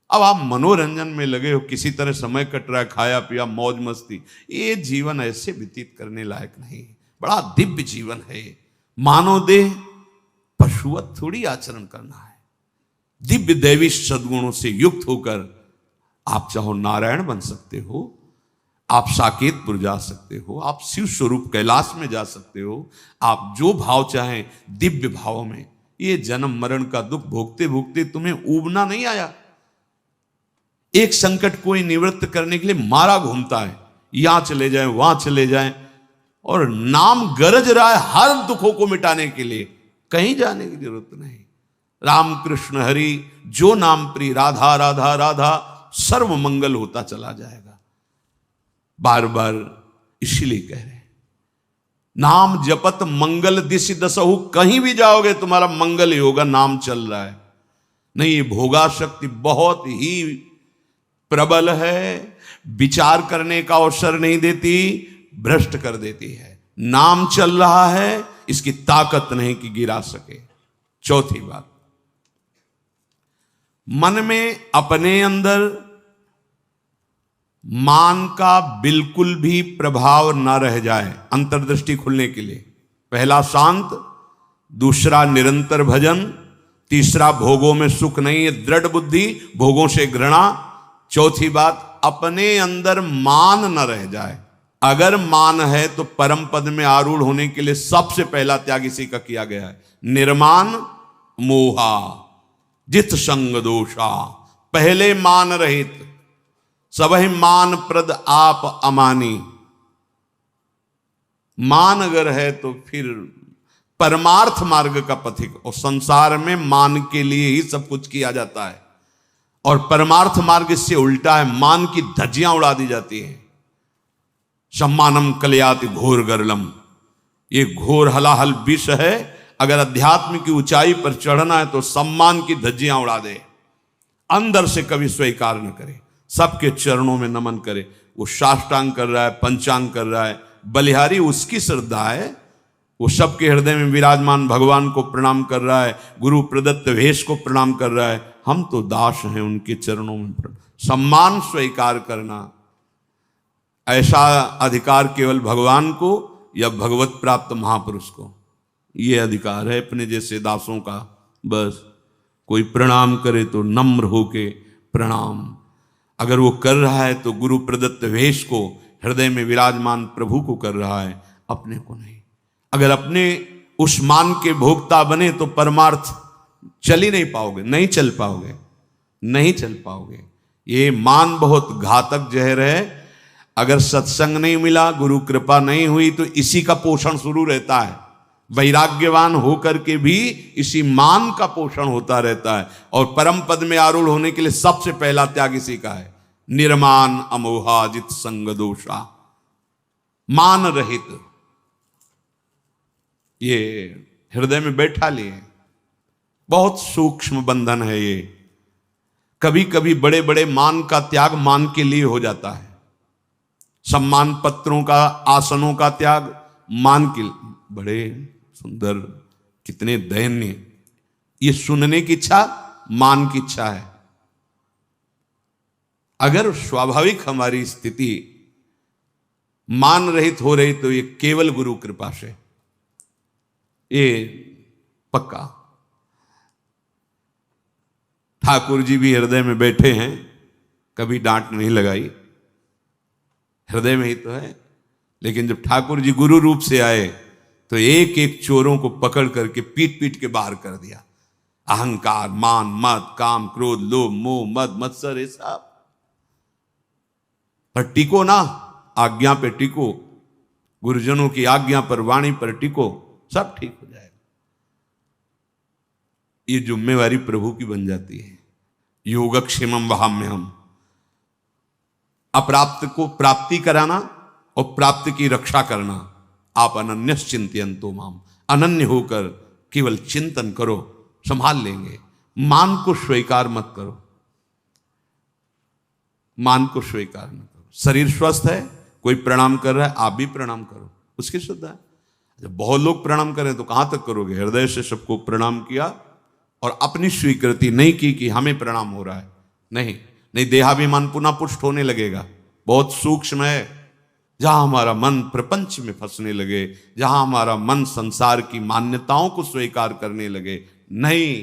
अब आप मनोरंजन में लगे हो, किसी तरह समय कट रहा है, खाया पिया, मौज मस्ती, ये जीवन ऐसे व्यतीत करने लायक नहीं। बड़ा दिव्य जीवन है। मानव देह पशुवत थोड़ी आचरण करना है। दिव्य दैवी सद्गुणों से युक्त होकर आप चाहो नारायण बन सकते हो, आप साकेतपुर जा सकते हो, आप शिव स्वरूप कैलाश में जा सकते हो, आप जो भाव चाहें दिव्य भाव में। ये जन्म मरण का दुख भोगते भोगते तुम्हें ऊबना नहीं आया। एक संकट कोई निवृत्त करने के लिए मारा घूमता है, यहां चले जाएं, वहां चले जाएं, और नाम गरज रहा है हर दुखों को मिटाने के लिए। कहीं जाने की जरूरत नहीं। राम कृष्ण हरि जो नाम प्रिय, राधा राधा राधा, सर्व मंगल होता चला जाएगा। बार बार इसीलिए कह रहे हैं, नाम जपत मंगल दिशि दसहु। कहीं भी जाओगे तुम्हारा मंगल ही होगा, नाम चल रहा है। नहीं, ये भोगा शक्ति बहुत ही प्रबल है, विचार करने का अवसर नहीं देती, भ्रष्ट कर देती है। नाम चल रहा है, इसकी ताकत नहीं कि गिरा सके। चौथी बात, मन में अपने अंदर मान का बिल्कुल भी प्रभाव न रह जाए। अंतर्दृष्टि खुलने के लिए पहला शांत, दूसरा निरंतर भजन, तीसरा भोगों में सुख नहीं है, दृढ़ बुद्धि, भोगों से घृणा। चौथी बात, अपने अंदर मान न रह जाए। अगर मान है तो परम पद में आरूढ़ होने के लिए सबसे पहला त्याग इसी का किया गया है। निर्मान मोहा जित संग दोषा। पहले मान रहित, सबहि मान प्रद आप अमानी। मान अगर है तो फिर परमार्थ मार्ग का पथिक। और संसार में मान के लिए ही सब कुछ किया जाता है, और परमार्थ मार्ग इससे उल्टा है। मान की धज्जियां उड़ा दी जाती हैं। सम्मानम कलयाति घोर गरलम, ये घोर हलाहल विष है। अगर अध्यात्म की ऊंचाई पर चढ़ना है तो सम्मान की धज्जियां उड़ा दे, अंदर से कभी स्वीकार न करे, सबके चरणों में नमन करे। वो साष्टांग कर रहा है, पंचांग कर रहा है, बलिहारी उसकी श्रद्धा है। वो सबके हृदय में विराजमान भगवान को प्रणाम कर रहा है, गुरु प्रदत्त वेश को प्रणाम कर रहा है। हम तो दास हैं उनके चरणों में। सम्मान स्वीकार करना, ऐसा अधिकार केवल भगवान को या भगवत प्राप्त महापुरुष को ये अधिकार है अपने जैसे दासों का। बस कोई प्रणाम करे तो नम्र होके प्रणाम। अगर वो कर रहा है तो गुरु प्रदत्त वेश को, हृदय में विराजमान प्रभु को कर रहा है, अपने को नहीं। अगर अपने उस मान के भोक्ता बने तो परमार्थ चल ही नहीं पाओगे, नहीं चल पाओगे, नहीं चल पाओगे। ये मान बहुत घातक जहर है। अगर सत्संग नहीं मिला, गुरु कृपा नहीं हुई, तो इसी का पोषण शुरू रहता है। वैराग्यवान होकर के भी इसी मान का पोषण होता रहता है। और परम पद में आरूढ़ होने के लिए सबसे पहला त्याग इसी का है। निर्मान अमोहा जित संग दोषा, मान रहित। ये हृदय में बैठा लिए, बहुत सूक्ष्म बंधन है ये। कभी कभी बड़े बड़े मान का त्याग मान के लिए हो जाता है। सम्मान पत्रों का, आसनों का त्याग मान के लिए। बड़े सुंदर, कितने दयनीय। ये सुनने की इच्छा मान की इच्छा है। अगर स्वाभाविक हमारी स्थिति मान रहित हो रही तो ये केवल गुरु कृपा से, ये पक्का। ठाकुर जी भी हृदय में बैठे हैं, कभी डांट नहीं लगाई, हृदय में ही तो है। लेकिन जब ठाकुर जी गुरु रूप से आए तो एक एक चोरों को पकड़ करके पीट पीट के बाहर कर दिया। अहंकार, मान, मद, काम, क्रोध, लोभ, मोह, मद, मत्सर, ये सब पर टिको ना, आज्ञा पे टिको, गुरुजनों की आज्ञा पर, वाणी पर टिको, सब ठीक हो जाएगा। ये जिम्मेवारी प्रभु की बन जाती है। योगक्षेमम वहाम्यहम्, अप्राप्त को प्राप्ति कराना और प्राप्त की रक्षा करना। आप अनन्यश्चिंतयन्तो माम, अनन्य होकर केवल चिंतन करो, संभाल लेंगे। मान को स्वीकार मत करो, मान को स्वीकार न करो। शरीर स्वस्थ है, कोई प्रणाम कर रहा है, आप भी प्रणाम करो, उसकी श्रद्धा है। जब बहुत लोग प्रणाम करें तो कहां तक करोगे? हृदय से सबको प्रणाम किया और अपनी स्वीकृति नहीं की कि हमें प्रणाम हो रहा है। नहीं नहीं, देहाभिमान पुनः पुष्ट होने लगेगा। बहुत सूक्ष्म है। जहां हमारा मन प्रपंच में फंसने लगे, जहां हमारा मन संसार की मान्यताओं को स्वीकार करने लगे, नहीं,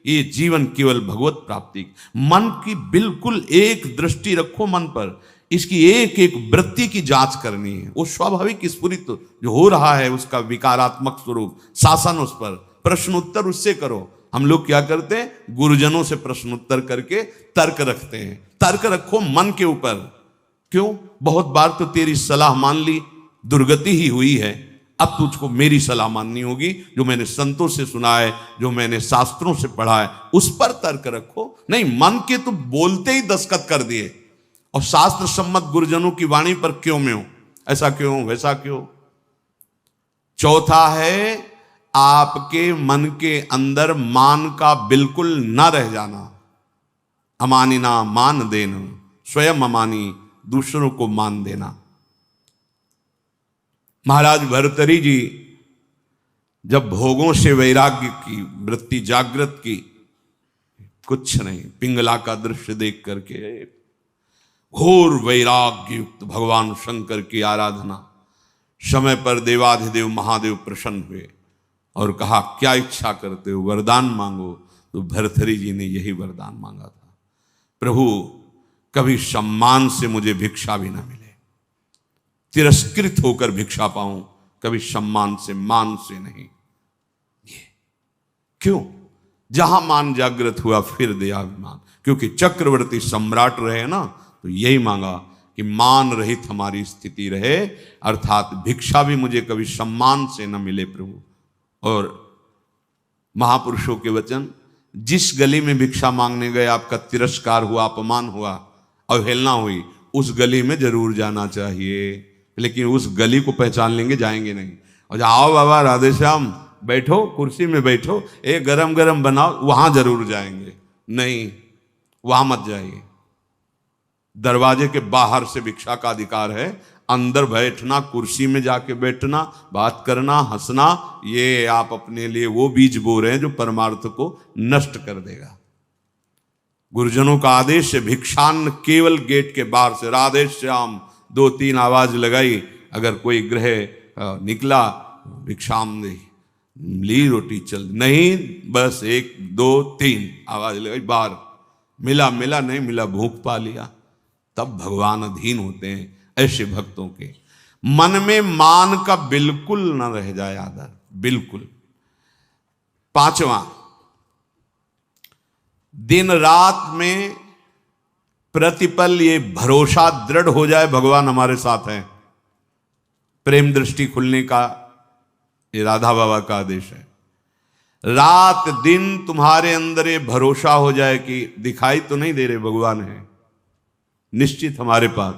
ये जीवन केवल भगवत प्राप्ति। मन की बिल्कुल एक दृष्टि रखो मन पर, इसकी एक एक वृत्ति की जांच करनी है। वो स्वाभाविक स्फुरित जो हो रहा है उसका विकारात्मक स्वरूप, शासन उस पर, प्रश्न उत्तर उससे करो। हम लोग क्या करते हैं? गुरुजनों से प्रश्न उत्तर करके तर्क रखते हैं। तर्क रखो मन के ऊपर। क्यों? बहुत बार तो तेरी सलाह मान ली, दुर्गति ही हुई है, अब तुझको मेरी सलाह माननी होगी, जो मैंने संतों से सुना है, जो मैंने शास्त्रों से पढ़ा है, उस पर तर्क रखो। नहीं, मन के तो बोलते ही दस्तखत कर दिए और शास्त्र सम्मत गुरुजनों की वाणी पर क्यों में हो, ऐसा क्यों, वैसा क्यों। चौथा है आपके मन के अंदर मान का बिल्कुल न रह जाना। अमानिना मान देना, स्वयं अमानी, दूसरों को मान देना। महाराज भर्तृहरि जी जब भोगों से वैराग्य की वृत्ति जागृत की, कुछ नहीं, पिंगला का दृश्य देख करके घोर वैराग्य युक्त भगवान शंकर की आराधना, समय पर देवाधिदेव महादेव प्रसन्न हुए और कहा क्या इच्छा करते हो, वरदान मांगो। तो भर्तृहरि जी ने यही वरदान मांगा था, प्रभु कभी सम्मान से मुझे भिक्षा भी ना मिले, तिरस्कृत होकर भिक्षा पाऊं, कभी सम्मान से, मान से नहीं। ये क्यों? जहां मान जागृत हुआ फिर देहाभिमान, क्योंकि चक्रवर्ती सम्राट रहे ना, तो यही मांगा कि मान रहित हमारी स्थिति रहे, अर्थात भिक्षा भी मुझे कभी सम्मान से न मिले प्रभु। और महापुरुषों के वचन, जिस गली में भिक्षा मांगने गए आपका तिरस्कार हुआ, अपमान हुआ, अवहेलना हुई, उस गली में जरूर जाना चाहिए। लेकिन उस गली को पहचान लेंगे, जाएंगे नहीं। और आओ बाबा राधे श्याम, बैठो कुर्सी में बैठो, एक गरम गरम बनाओ, वहां जरूर जाएंगे। नहीं, वहां मत जाइए। दरवाजे के बाहर से भिक्षा का अधिकार है, अंदर बैठना, कुर्सी में जाके बैठना, बात करना, हंसना, ये आप अपने लिए वो बीज बो रहे हैं जो परमार्थ को नष्ट कर देगा। गुरुजनों का आदेश है, भिक्षान्न केवल गेट के बाहर से, राधे श्याम 2-3 आवाज लगाई, अगर कोई ग्रह निकला भिक्षाम दे, ली रोटी चल, नहीं बस 1 2 3 आवाज लगाई, बाहर मिला मिला, नहीं मिला भूख पा लिया। तब भगवान अधीन होते हैं ऐसे भक्तों के। मन में मान का बिल्कुल न रह जाए आदर, बिल्कुल। 5वां, दिन रात में प्रतिपल ये भरोसा दृढ़ हो जाए भगवान हमारे साथ हैं। प्रेम दृष्टि खुलने का ये राधा बाबा का आदेश है। रात दिन तुम्हारे अंदर ये भरोसा हो जाए कि दिखाई तो नहीं दे रहे, भगवान है निश्चित हमारे पास।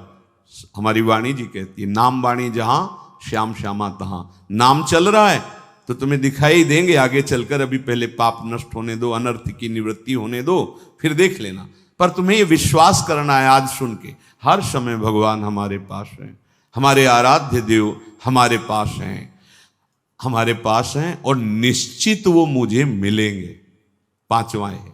हमारी वाणी जी कहती है, नाम वाणी जहां श्याम श्यामा तहां। नाम चल रहा है तो तुम्हें दिखाई देंगे आगे चलकर, अभी पहले पाप नष्ट होने दो, अनर्थ की निवृत्ति होने दो, फिर देख लेना। पर तुम्हें ये विश्वास करना है आज सुन के, हर समय भगवान हमारे पास हैं, हमारे आराध्य देव हमारे पास हैं, हमारे पास हैं और निश्चित वो मुझे मिलेंगे। 5वां है,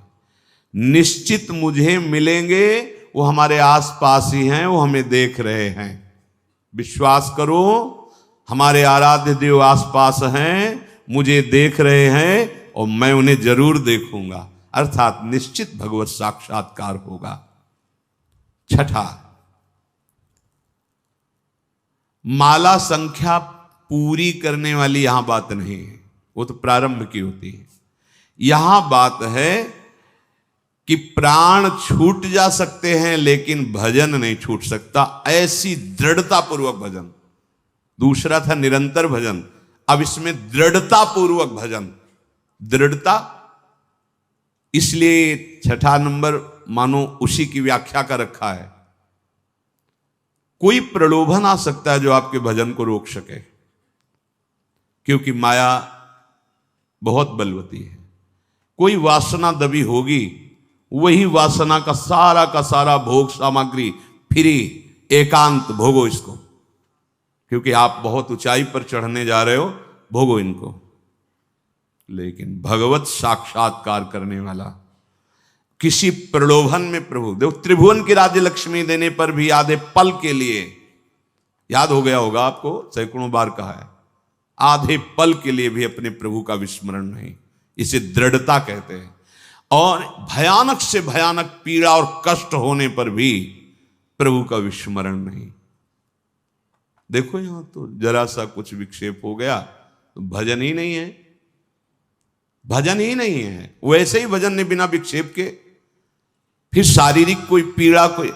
निश्चित मुझे मिलेंगे, वो हमारे आसपास ही हैं, वो हमें देख रहे हैं। विश्वास करो, हमारे आराध्य देव आसपास हैं, मुझे देख रहे हैं और मैं उन्हें जरूर देखूंगा, अर्थात निश्चित भगवत साक्षात्कार होगा। 6, माला संख्या पूरी करने वाली यहां बात नहीं है, वो तो प्रारंभ की होती है। यहां बात है कि प्राण छूट जा सकते हैं लेकिन भजन नहीं छूट सकता, ऐसी दृढ़ता पूर्वक भजन। दूसरा था निरंतर भजन, अब इसमें दृढ़ता पूर्वक भजन। दृढ़ता इसलिए 6 नंबर मानो उसी की व्याख्या का रखा है। कोई प्रलोभन आ सकता है जो आपके भजन को रोक सके, क्योंकि माया बहुत बलवती है। कोई वासना दबी होगी, वही वासना का सारा भोग सामग्री फ्री, एकांत भोगो इसको, क्योंकि आप बहुत ऊंचाई पर चढ़ने जा रहे हो, भोगो इनको। लेकिन भगवत साक्षात्कार करने वाला किसी प्रलोभन में प्रभु देखो, त्रिभुवन की राज्य लक्ष्मी देने पर भी आधे पल के लिए, याद हो गया होगा आपको, सैकड़ों बार कहा है, आधे पल के लिए भी अपने प्रभु का विस्मरण नहीं। इसे दृढ़ता कहते हैं। और भयानक से भयानक पीड़ा और कष्ट होने पर भी प्रभु का विस्मरण नहीं। देखो यहां तो जरा सा कुछ विक्षेप हो गया तो भजन ही नहीं है, भजन ही नहीं है। वैसे ही भजन ने बिना विक्षेप के, फिर शारीरिक कोई पीड़ा, कोई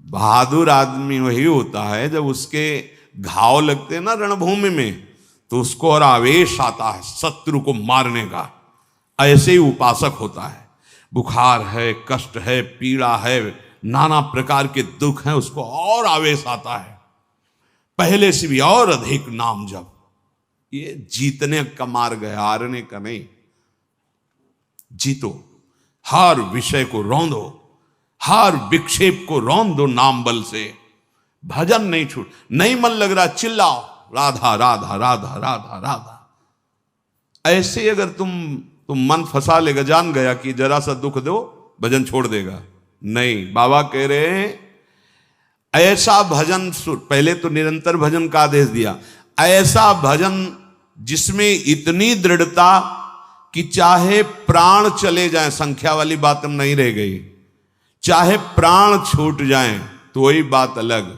बहादुर आदमी वही होता है जब उसके घाव लगते हैं ना रणभूमि में, तो उसको और आवेश आता है शत्रु को मारने का। ऐसे ही उपासक होता है, बुखार है, कष्ट है, पीड़ा है, नाना प्रकार के दुख हैं, उसको और आवेश आता है, पहले से भी और अधिक नाम जप। ये जीतने का मार्ग है, हारने का नहीं। जीतो, हर विषय को रौंदो, हर विक्षेप को रौंद दो नाम बल से। भजन नहीं छूट, नहीं मन लग रहा चिल्लाओ राधा राधा राधा राधा राधा। ऐसे अगर तुम मन फंसा लेगा, जान गया कि जरा सा दुख दो भजन छोड़ देगा। नहीं, बाबा कह रहे हैं ऐसा भजन सुर, पहले तो निरंतर भजन का आदेश दिया, ऐसा भजन जिसमें इतनी दृढ़ता कि चाहे प्राण चले जाएं, संख्या वाली बात हम नहीं रह गई, चाहे प्राण छूट जाएं तो वही बात अलग।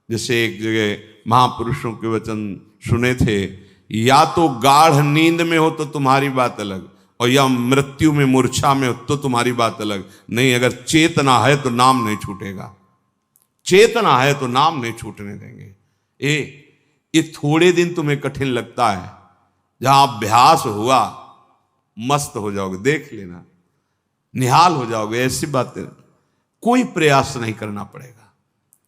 जैसे एक जगह महापुरुषों के वचन सुने थे, या तो गाढ़ नींद में हो तो तुम्हारी बात अलग, और या मृत्यु में मूर्छा में हो तो तुम्हारी बात अलग। नहीं, अगर चेतना है तो नाम नहीं छूटेगा, चेतना है तो नाम नहीं छूटने देंगे। ये थोड़े दिन तुम्हें कठिन लगता है, जहां अभ्यास हुआ मस्त हो जाओगे, देख लेना, निहाल हो जाओगे। ऐसी बातें कोई प्रयास नहीं करना पड़ेगा।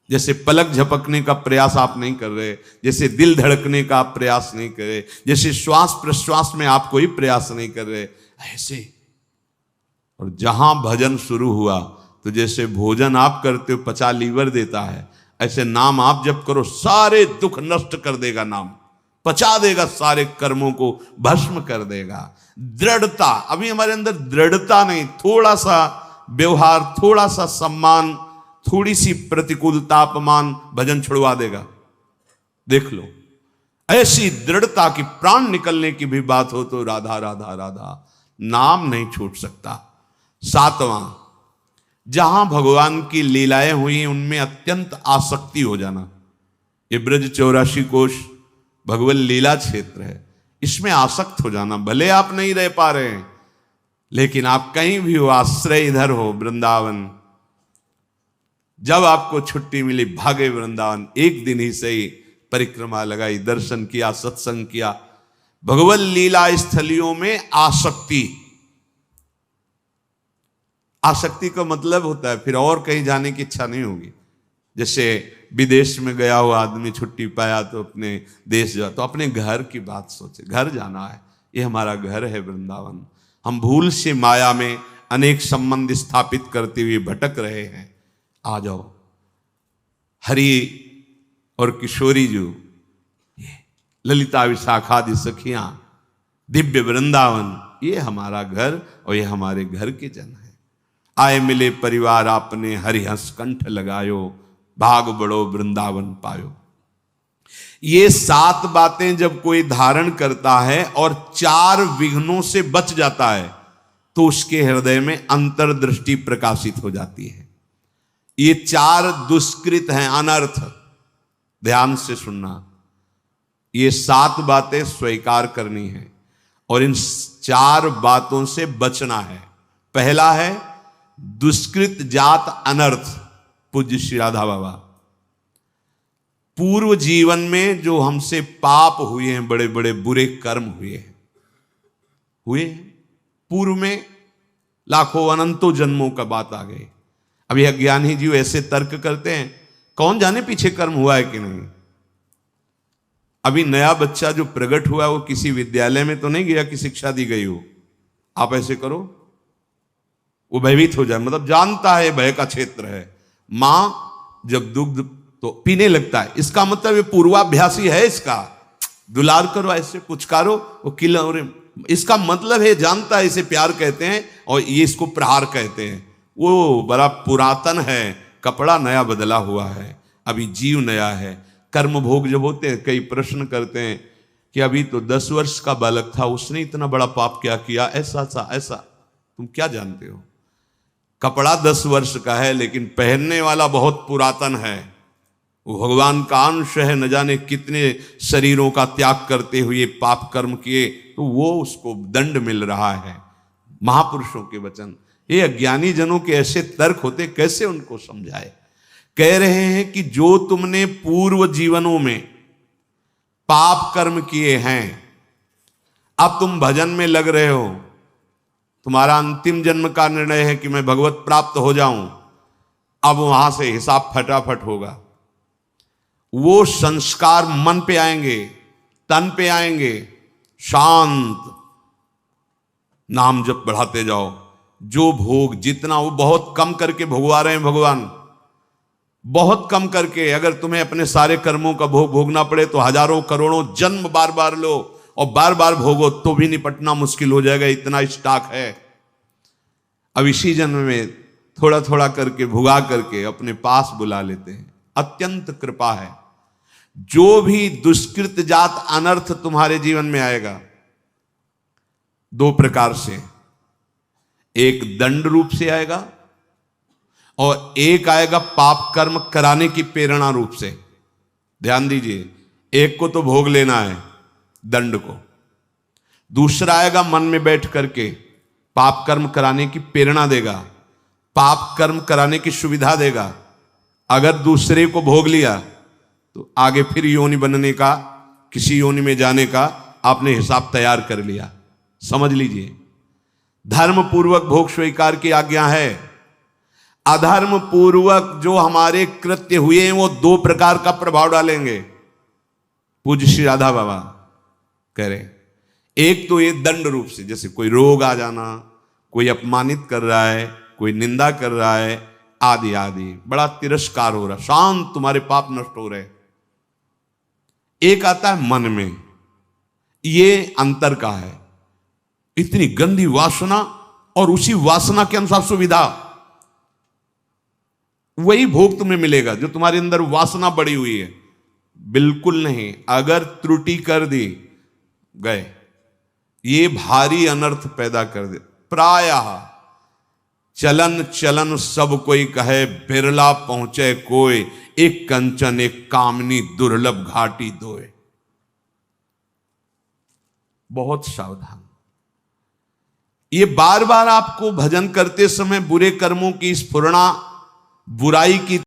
जैसे पलक झपकने का प्रयास आप नहीं कर रहे, जैसे दिल धड़कने का आप प्रयास नहीं कर रहे, जैसे श्वास प्रश्वास में आप कोई प्रयास नहीं कर रहे, ऐसे। और जहां भजन शुरू हुआ तो जैसे भोजन आप करते हो पचा लीवर देता है, ऐसे नाम आप जब करो सारे दुख नष्ट कर देगा, नाम पचा देगा, सारे कर्मों को भस्म कर देगा। दृढ़ता, अभी हमारे अंदर दृढ़ता नहीं, थोड़ा सा व्यवहार, थोड़ा सा सम्मान, थोड़ी सी प्रतिकूलता, अपमान भजन छुड़वा देगा। देख लो, ऐसी दृढ़ता की प्राण निकलने की भी बात हो तो राधा राधा राधा, नाम नहीं छूट सकता। सातवां, जहां भगवान की लीलाएं हुई उनमें अत्यंत आसक्ति हो जाना। ये ब्रज 84 कोश भगवत लीला क्षेत्र है, इसमें आसक्त हो जाना। भले आप नहीं रह पा रहे हैं, लेकिन आप कहीं भी हो, आश्रय इधर हो वृंदावन, जब आपको छुट्टी मिली भागे वृंदावन, एक दिन ही सही परिक्रमा लगाई, दर्शन किया, सत्संग किया। भगवत लीला स्थलियों में आसक्ति, आसक्ति का मतलब होता है फिर और कहीं जाने की इच्छा नहीं होगी। जैसे विदेश में गया हुआ आदमी छुट्टी पाया तो अपने देश जा, तो अपने घर की बात सोचे, घर जाना है, ये हमारा घर है वृंदावन। हम भूल से माया में अनेक संबंध स्थापित करते हुए भटक रहे हैं। आ जाओ, हरि और किशोरी जो ललिता विशाखादि सखियां, दिव्य वृंदावन, ये हमारा घर और ये हमारे घर के जन है। आए मिले परिवार आपने, हरि हंस कंठ लगायो, भाग बड़ो वृंदावन पायो। ये 7 बातें जब कोई धारण करता है और 4 विघ्नों से बच जाता है तो उसके हृदय में अंतर्दृष्टि प्रकाशित हो जाती है। ये 4 दुष्कृत हैं, अनर्थ, ध्यान से सुनना। ये 7 बातें स्वीकार करनी है और इन 4 बातों से बचना है। पहला है दुष्कृत जात अनर्थ। पूज्य श्री राधा बाबा, पूर्व जीवन में जो हमसे पाप हुए हैं, बड़े बड़े बुरे कर्म हुए पूर्व में लाखों अनंतों जन्मों का बात आ गई। अभी अज्ञानी जीव ऐसे तर्क करते हैं, कौन जाने पीछे कर्म हुआ है कि नहीं। अभी नया बच्चा जो प्रकट हुआ वो किसी विद्यालय में तो नहीं गया कि शिक्षा दी गई हो, आप ऐसे करो वो भयभीत हो जाए, मतलब जानता है भय का क्षेत्र है। मां जब दुग्ध तो पीने लगता है, इसका मतलब ये पूर्वाभ्यासी है इसका, दुलार करो, ऐसे पुचकारो, वो किलौरे। इसका मतलब है, जानता है इसे प्यार कहते हैं और ये इसको प्रहार कहते हैं। वो बड़ा पुरातन है, कपड़ा नया बदला हुआ है, अभी जीव नया है। कर्म भोग जब होते हैं, कई प्रश्न करते हैं कि अभी तो 10 वर्ष का बालक था, उसने इतना बड़ा पाप क्या किया, ऐसा। तुम क्या जानते हो? कपड़ा 10 वर्ष का है, लेकिन पहनने वाला बहुत पुरातन है। वो भगवान का अंश है, न जाने कितने शरीरों का त्याग करते हुए पाप कर्म किए, तो वो उसको दंड मिल रहा है। महापुरुषों के वचन, ये अज्ञानी जनों के ऐसे तर्क होते, कैसे उनको समझाए। कह रहे हैं कि जो तुमने पूर्व जीवनों में पाप कर्म किए हैं, अब तुम भजन में लग रहे हो, तुम्हारा अंतिम जन्म का निर्णय है कि मैं भगवत प्राप्त हो जाऊं, अब वहां से हिसाब फटाफट होगा। वो संस्कार मन पे आएंगे, तन पे आएंगे, शांत नाम जप बढ़ाते जाओ। जो भोग जितना, वो बहुत कम करके भोगवा रहे हैं भगवान, बहुत कम करके। अगर तुम्हें अपने सारे कर्मों का भोग भोगना पड़े तो हजारों करोड़ों जन्म बार बार लो और बार बार भोगो, तो भी निपटना मुश्किल हो जाएगा, इतना स्टॉक है। अब इसी जन्म में थोड़ा थोड़ा करके भुगा करके अपने पास बुला लेते हैं। अत्यंत कृपा है। जो भी दुष्कृत जात अनर्थ तुम्हारे जीवन में आएगा, 2 प्रकार से, एक दंड रूप से आएगा और एक आएगा पाप कर्म कराने की प्रेरणा रूप से। ध्यान दीजिए, एक को तो भोग लेना है, दंड को। दूसरा आएगा मन में बैठ करके पाप कर्म कराने की प्रेरणा देगा, पाप कर्म कराने की सुविधा देगा। अगर दूसरे को भोग लिया तो आगे फिर योनि बनने का, किसी योनि में जाने का आपने हिसाब तैयार कर लिया। समझ लीजिए, धर्म पूर्वक भोग स्वीकार की आज्ञा है। अधर्म पूर्वक जो हमारे कृत्य हुए हैं, वो 2 प्रकार का प्रभाव डालेंगे। पूज्य श्री राधा बाबा कह रहे, एक तो ये दंड रूप से, जैसे कोई रोग आ जाना, कोई अपमानित कर रहा है, कोई निंदा कर रहा है, आदि आदि, बड़ा तिरस्कार हो रहा, शांत तुम्हारे पाप नष्ट हो रहे। एक आता है मन में, ये अंतर का है, इतनी गंदी वासना और उसी वासना के अनुसार सुविधा, वही भोग तुम्हें मिलेगा जो तुम्हारे अंदर वासना बढ़ी हुई है। बिल्कुल नहीं, अगर त्रुटि कर दी गए, ये भारी अनर्थ पैदा कर दे। प्रायः चलन चलन सब कोई कहे, बिरला पहुंचे कोई, एक कंचन एक कामनी दुर्लभ घाटी दोए। बहुत सावधान। ये बार बार आपको भजन करते समय बुरे कर्मों की स्फुरणा, बुराई की